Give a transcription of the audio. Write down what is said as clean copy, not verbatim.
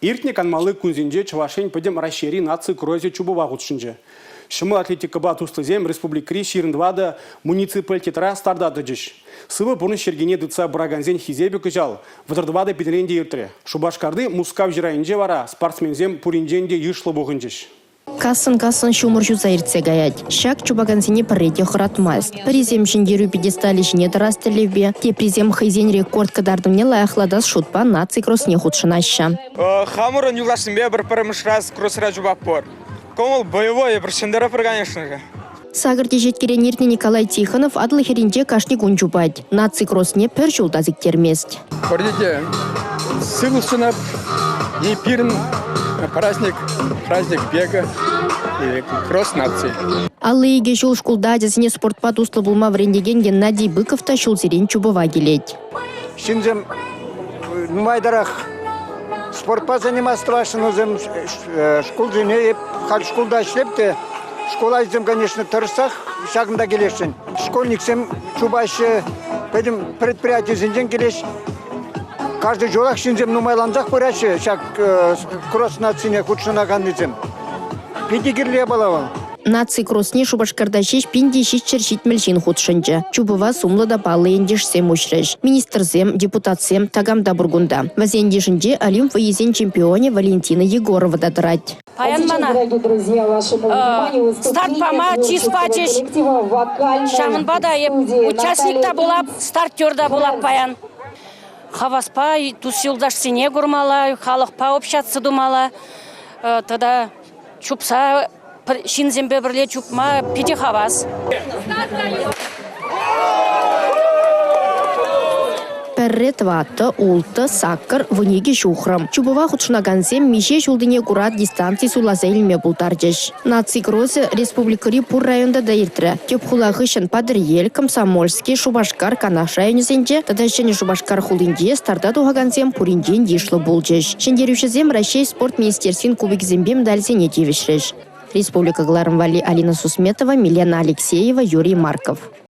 Иртне канмалы күнзенде Чувашень пөдем расшери нации крозе чубова ғутшынже. Шымы атлетика бат устызем республикри ширындвада муниципалитетра стардады жеш. Сывы бұны шергене дыца браганзен хизебі күжал. Вадырдвада бедіренде иртре. Шубашкарды мускав жирайынже вара спортсмензем пуринженде йышлы бұғын жеш. Касын шумыр жуза иртсе гаять. Шак чубаганзине пареде хыратмайс. Призем жиндеру пьедестали жіне тарастылевбе. Те призем хайзен рекорд кадардымне лайықладас шутпа наций кросне худшынаща. Хамурын юлашынбе бір піріміш раз кросыра жубак пор. Комыл боевой, бір шындырыпыр, конечно же. Сагырте жеткерен иртне Николай Тихонов адлы херинже кашни гунчубать. Наций кросне пір жылдазик термест. Пордите, силу сынап, епирн, праздник бега и кросс нации. Аллы еге жол шкулда дезіне спортпат услы булма врендеген Геннадий Быков та шул зерен чубова келет. Шинзем нумайдарах спортпат заниматься нужен школ жене, хал школда шлепте. Школа изем, конечно, торсах, шагында келешін. Школьниксем чубашы, пойдем предприятие зенден келеш. Каждый жолах шинзем нумайландах пырачы, шаг кросс нацине худшынаган изем. Педигирле балавал. Наций кросне шубашкарда шеш пинди шешчер шитмельшин худшынчы. Чубова сумлы да палы ендешсем ушреш. Министрзем, депутатсем тагамда бургунда. Вазендешінже Олимп выезен чемпионе Валентина Егорова дадырать. Паянмана, старт пама, чиз пачеш, шамын бадаеп, участникта булап, стартерда булап паян. Хаваспа, тус юлдаш сене гурмала, халық па общаться думала, тогда чупса, шинзембе бірле чупма, пиде хавас. Перрет ватты, улты, саккар, вынеге шухрам. Чубова худшынаганзем мише жулдыне курат дистанции сулаза илме бултаржеш. Наций кроссы республикари пур районда дайыртыры. Теп хулагышын Падыр ел, Комсомольский, Шубашкар, Канаш районезенде, тадащане Шубашкар хулинде старта тугаганзем пуринжен дишлы булжеш. Шендерюшезем Россия спорт министерствин кубик зембем дальзене тевешреш. Республика Глармвали Алина Сусметова, Милена Алексеева, Юрий Марков.